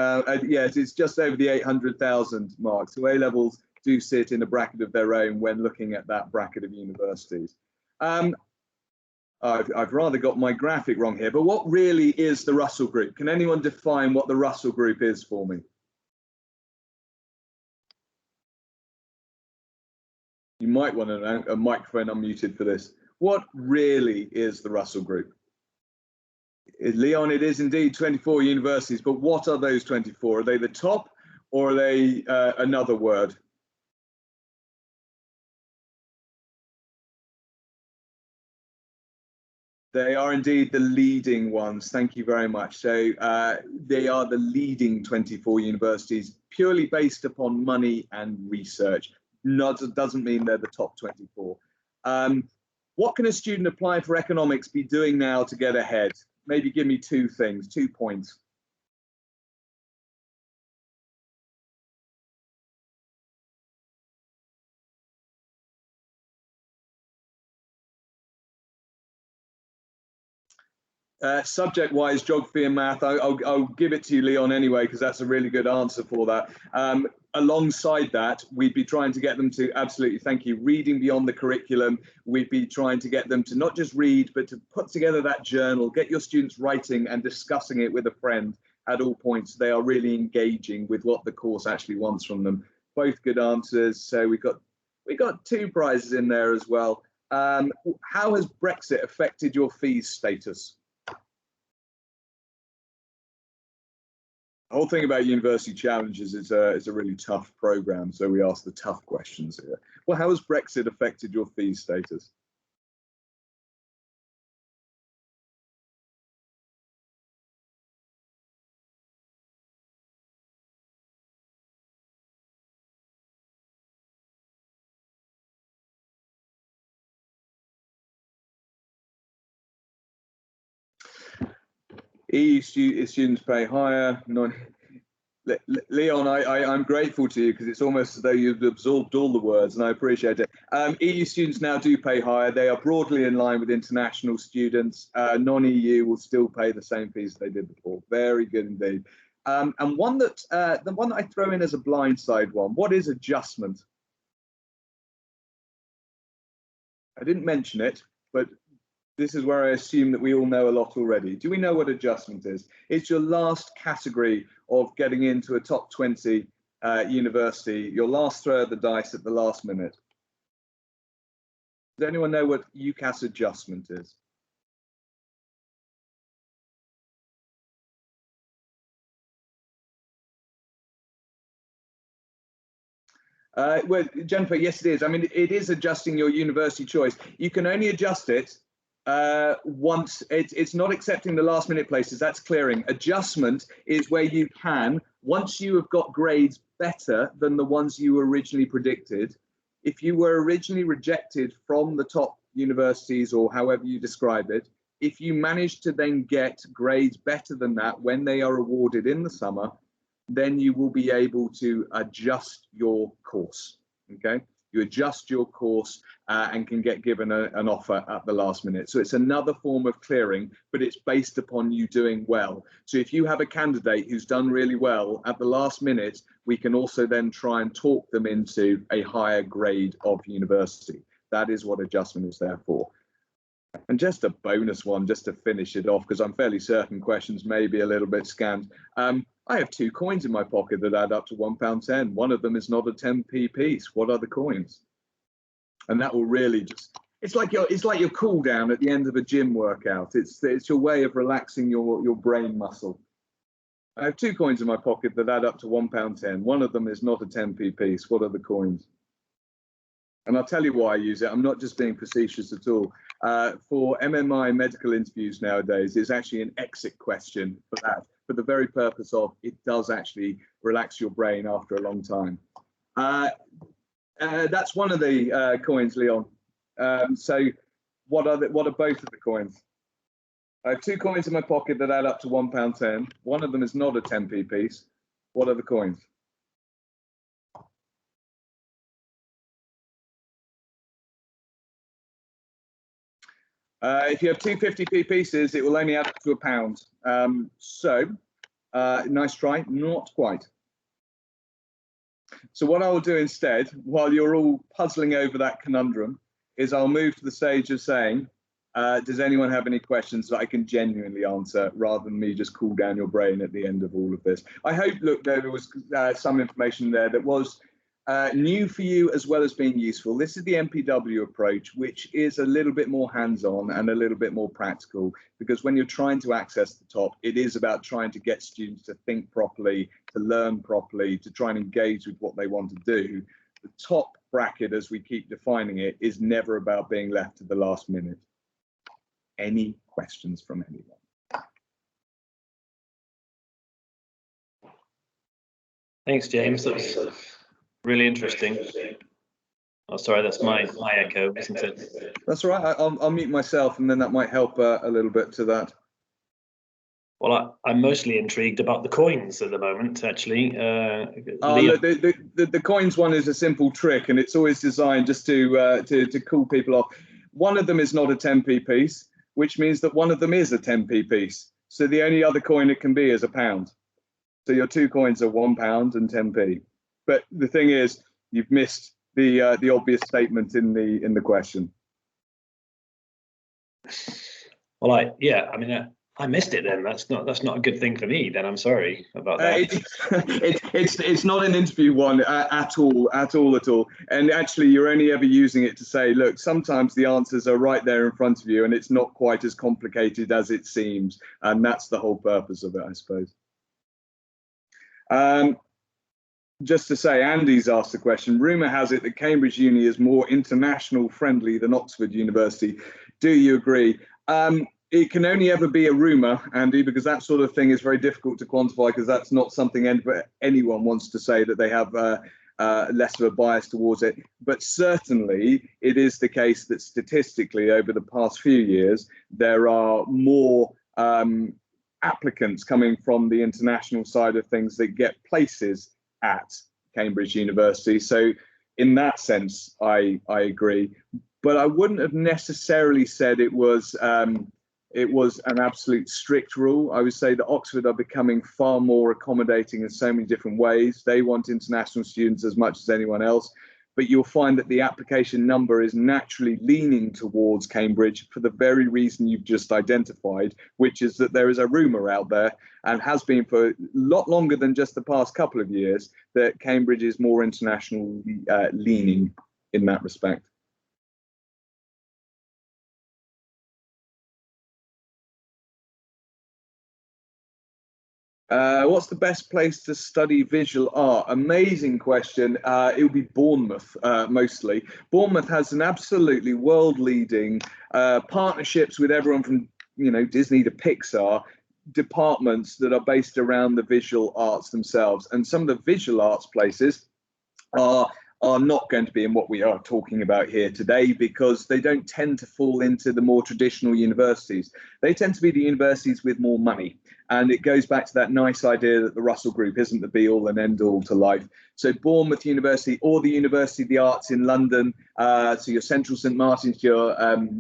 Yes, it's just over the 800,000 mark. So A-levels do sit in a bracket of their own when looking at that bracket of universities. I've rather got my graphic wrong here, but what really is the Russell Group? Can anyone define what the Russell Group is for me? You might want a microphone unmuted for this. What really is the Russell Group? Leon, it is indeed 24 universities, but what are those 24? Are they the top, or are they another word? They are indeed the leading ones. Thank you very much. So they are the leading 24 universities, purely based upon money and research. Doesn't mean they're the top 24. What can a student applying for economics be doing now to get ahead? Maybe give me 2 things, 2 points. Subject-wise, geography and math, I'll give it to you, Leon, anyway, because that's a really good answer for that. Alongside that, we'd be trying to get them to, absolutely, thank you, reading beyond the curriculum. We'd be trying to get them to not just read, but to put together that journal, get your students writing and discussing it with a friend at all points. They are really engaging with what the course actually wants from them. Both good answers. So we got 2 prizes in there as well. How has Brexit affected your fees status? The whole thing about University Challenges is a really tough program, so we ask the tough questions here. Well, how has Brexit affected your fee status? EU students pay higher. Leon, I'm grateful to you because it's almost as though you've absorbed all the words, and I appreciate it. EU students now do pay higher. They are broadly in line with international students. Non-EU will still pay the same fees they did before. Very good indeed. And the one that I throw in as a blindside one, what is adjustment? I didn't mention it, but this is where I assume that we all know a lot already. Do we know what adjustment is? It's your last category of getting into a top 20 university, your last throw of the dice at the last minute. Does anyone know what UCAS adjustment is? Well, Jennifer, yes, it is. I mean, it is adjusting your university choice. You can only adjust it once. It's not accepting the last minute places. That's clearing. Adjustment is where you can, once you have got grades better than the ones you originally predicted. If you were originally rejected from the top universities, or however you describe it, if you manage to then get grades better than that when they are awarded in the summer, then you will be able to adjust your course. Okay, you adjust your course and can get given an offer at the last minute. So it's another form of clearing, but it's based upon you doing well. So if you have a candidate who's done really well at the last minute, we can also then try and talk them into a higher grade of university. That is what adjustment is there for. And just a bonus one, just to finish it off, because I'm fairly certain questions may be a little bit scanned. I have 2 coins in my pocket that add up to £1.10. One of them is not a 10p piece. What are the coins? And that will really just, it's like your cool down at the end of a gym workout. It's your way of relaxing your brain muscle. I have 2 coins in my pocket that add up to £1.10. One of them is not a 10p piece. What are the coins? And I'll tell you why I use it. I'm not just being facetious at all. For MMI medical interviews nowadays, it's actually an exit question for that, for the very purpose of it does actually relax your brain after a long time. That's one of the coins, Leon. So what are both of the coins? I have 2 coins in my pocket that add up to £1.10. One of them is not a 10p piece. What are the coins? If you have 2 50p pieces, it will only add up to £1. Nice try, not quite. So what I will do instead, while you're all puzzling over that conundrum, is I'll move to the stage of saying, does anyone have any questions that I can genuinely answer, rather than me just cool down your brain at the end of all of this? I hope, look, there was some information there that was new for you as well as being useful. This is the MPW approach, which is a little bit more hands-on and a little bit more practical, because when you're trying to access the top, it is about trying to get students to think properly, to learn properly, to try and engage with what they want to do. The top bracket, as we keep defining it, is never about being left to the last minute. Any questions from anyone? Thanks, James. That's really interesting. Oh, sorry, that's my echo, isn't it? That's all right. I'll mute myself, and then that might help a little bit to that. Well, I'm mostly intrigued about the coins at the moment, actually. Look, the coins one is a simple trick, and it's always designed just to cool people off. One of them is not a 10p piece. which means that one of them is a 10p piece. So the only other coin it can be is a pound. So your two coins are £1 and 10p. But the thing is, you've missed the obvious statement in the question. Well, I missed it then. That's not a good thing for me. Then I'm sorry about that. It's not an interview one at all. And actually, you're only ever using it to say, look, sometimes the answers are right there in front of you, and it's not quite as complicated as it seems. And that's the whole purpose of it, I suppose. Just to say, Andy's asked the question. Rumour has it that Cambridge Uni is more international friendly than Oxford University. Do you agree? It can only ever be a rumour, Andy, because that sort of thing is very difficult to quantify, because that's not something anyone wants to say that they have less of a bias towards it. But certainly it is the case that statistically over the past few years, there are more applicants coming from the international side of things that get places at Cambridge University. So in that sense, I agree. But I wouldn't have necessarily said it was an absolute strict rule. I would say that Oxford are becoming far more accommodating in so many different ways. They want international students as much as anyone else. But you'll find that the application number is naturally leaning towards Cambridge for the very reason you've just identified, which is that there is a rumour out there, and has been for a lot longer than just the past couple of years, that Cambridge is more international leaning in that respect. What's the best place to study visual art? Amazing question. It would be Bournemouth, mostly. Bournemouth has an absolutely world-leading partnerships with everyone from, Disney to Pixar, departments that are based around the visual arts themselves. And some of the visual arts places are not going to be in what we are talking about here today, because they don't tend to fall into the more traditional universities. They tend to be the universities with more money. And it goes back to that nice idea that the Russell Group isn't the be-all and end-all to life. So Bournemouth University, or the University of the Arts in London, so your Central St Martin's, your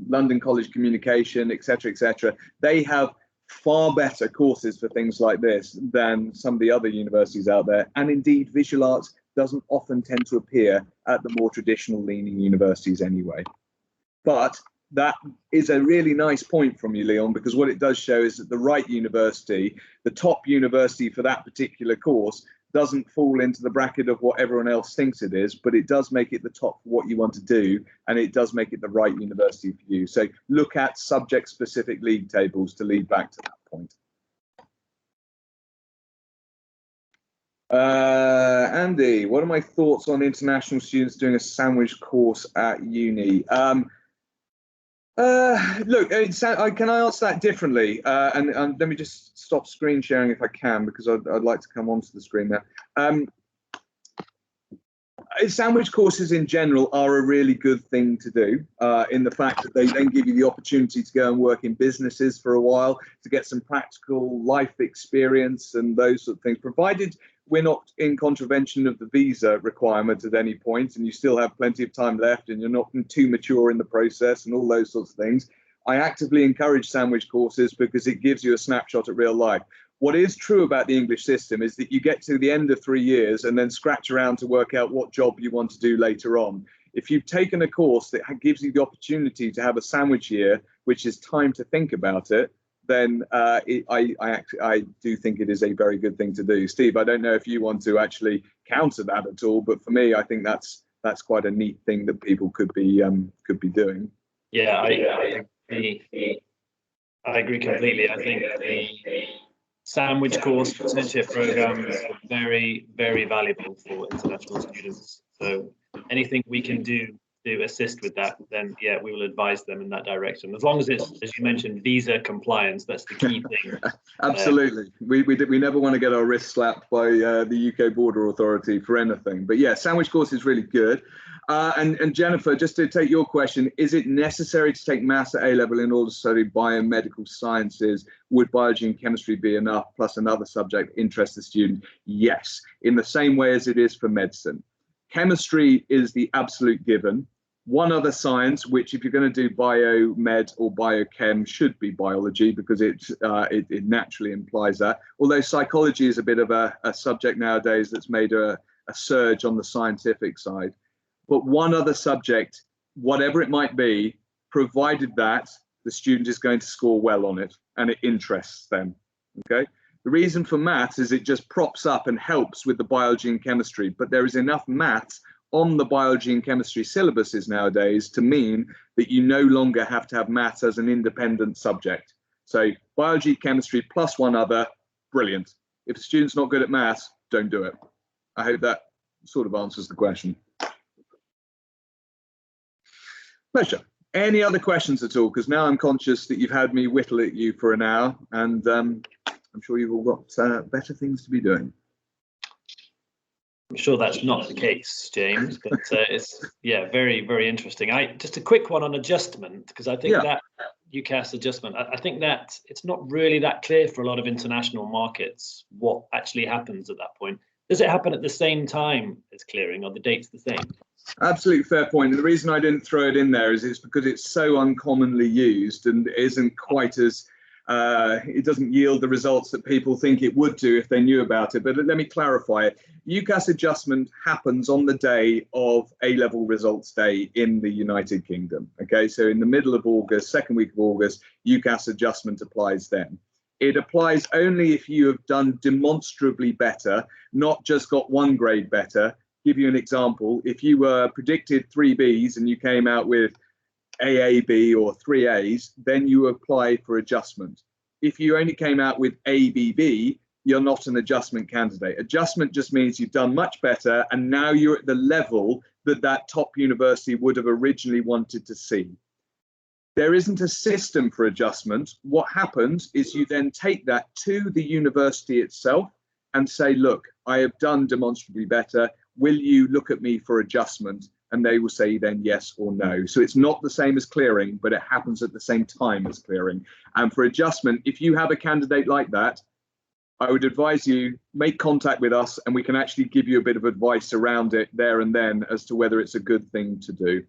London College of Communication, etc., they have far better courses for things like this than some of the other universities out there. And indeed, visual arts doesn't often tend to appear at the more traditional leaning universities anyway. But that is a really nice point from you, Leon, because what it does show is that the right university, the top university for that particular course, doesn't fall into the bracket of what everyone else thinks it is, but it does make it the top for what you want to do, and it does make it the right university for you. So look at subject-specific league tables to lead back to that point. Andy, what are my thoughts on international students doing a sandwich course at uni? Look, can I answer that differently? And let me just stop screen sharing if I can, because I'd like to come onto the screen there. Sandwich courses in general are a really good thing to do, in the fact that they then give you the opportunity to go and work in businesses for a while, to get some practical life experience and those sort of things, provided we're not in contravention of the visa requirement at any point, and you still have plenty of time left, and you're not too mature in the process and all those sorts of things. I actively encourage sandwich courses because it gives you a snapshot at real life. What is true about the English system is that you get to the end of 3 years and then scratch around to work out what job you want to do later on. If you've taken a course that gives you the opportunity to have a sandwich year, which is time to think about it, then I do think it is a very good thing to do. Steve, I don't know if you want to actually counter that at all, but for me, I think that's quite a neat thing that people could be doing. Yeah, I agree completely. I think the sandwich course internship programs are very, very valuable for international students. So anything we can do to assist with that, then yeah, we will advise them in that direction. As long as it's, as you mentioned, visa compliance, that's the key thing. Absolutely. We never want to get our wrist slapped by the UK Border Authority for anything. But yeah, sandwich course is really good. And Jennifer, just to take your question, is it necessary to take maths at A-level in order to study biomedical sciences? Would biology and chemistry be enough, plus another subject interest the student? Yes, in the same way as it is for medicine. Chemistry is the absolute given. one other science, which if you're going to do biomed or biochem should be biology, because it naturally implies that. Although psychology is a bit of a subject nowadays that's made a surge on the scientific side. But one other subject, whatever it might be, provided that the student is going to score well on it and it interests them, okay? The reason for maths is it just props up and helps with the biology and chemistry, but there is enough maths on the biology and chemistry syllabuses nowadays to mean that you no longer have to have maths as an independent subject. So biology, chemistry, plus one other, brilliant. If the student's not good at maths, don't do it. I hope that sort of answers the question. Pleasure. Any other questions at all? Because now I'm conscious that you've had me whittle at you for an hour, and I'm sure you've all got better things to be doing. I'm sure that's not the case, James, but it's, yeah, very, very interesting. Just a quick one on adjustment, because I think that UCAS adjustment, I think that it's not really that clear for a lot of international markets what actually happens at that point. Does it happen at the same time as clearing, or the date's the same? Absolutely fair point. And the reason I didn't throw it in there is it's because it's so uncommonly used and isn't quite as, it doesn't yield the results that people think it would do if they knew about it. But let me clarify it. UCAS adjustment happens on the day of A-level results day in the United Kingdom. Okay, so in the middle of August, second week of August, UCAS adjustment applies then. It applies only if you have done demonstrably better, not just got one grade better. Give you an example. If you were predicted 3 Bs and you came out with AAB or 3 As, then you apply for adjustment. If you only came out with ABB, you're not an adjustment candidate. Adjustment just means you've done much better and now you're at the level that that top university would have originally wanted to see. There isn't a system for adjustment. What happens is you then take that to the university itself and say, look, I have done demonstrably better. Will you look at me for adjustment? And they will say then yes or no. So it's not the same as clearing, but it happens at the same time as clearing. And for adjustment, if you have a candidate like that, I would advise you make contact with us and we can actually give you a bit of advice around it there and then as to whether it's a good thing to do.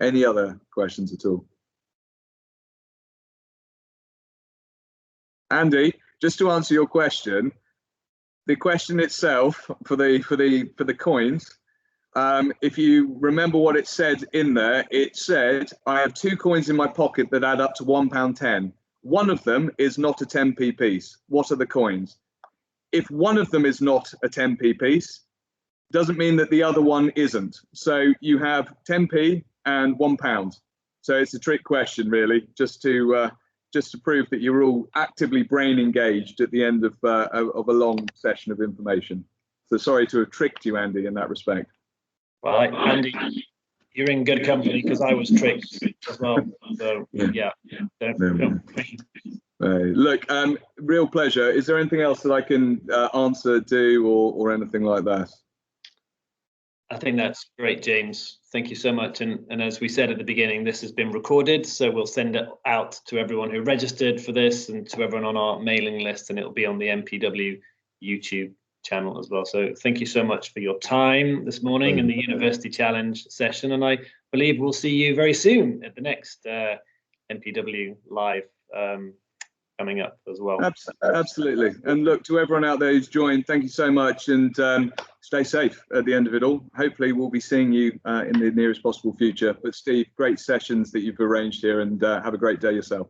Any other questions at all? Andy, just to answer your question, the question itself for the coins, if you remember what it said in there, it said, I have 2 coins in my pocket that add up to £1.10. One of them is not a 10p piece. What are the coins? If one of them is not a 10p piece, doesn't mean that the other one isn't. So you have 10p and £1. So it's a trick question, really, just to prove that you're all actively brain engaged at the end of a long session of information. So sorry to have tricked you, Andy, in that respect. Well, Andy, you're in good company because I was tricked as well. So yeah. Look, real pleasure. Is there anything else that I can answer, do, or anything like that? I think that's great, James. Thank you so much. And as we said at the beginning, this has been recorded, so we'll send it out to everyone who registered for this and to everyone on our mailing list, and it'll be on the MPW YouTube channel as well. So thank you so much for your time this morning in the University Challenge session, and I believe we'll see you very soon at the next MPW Live coming up as well. Absolutely. And look, to everyone out there who's joined, thank you so much, and stay safe at the end of it all. Hopefully we'll be seeing you in the nearest possible future. But Steve, great sessions that you've arranged here, and have a great day yourself.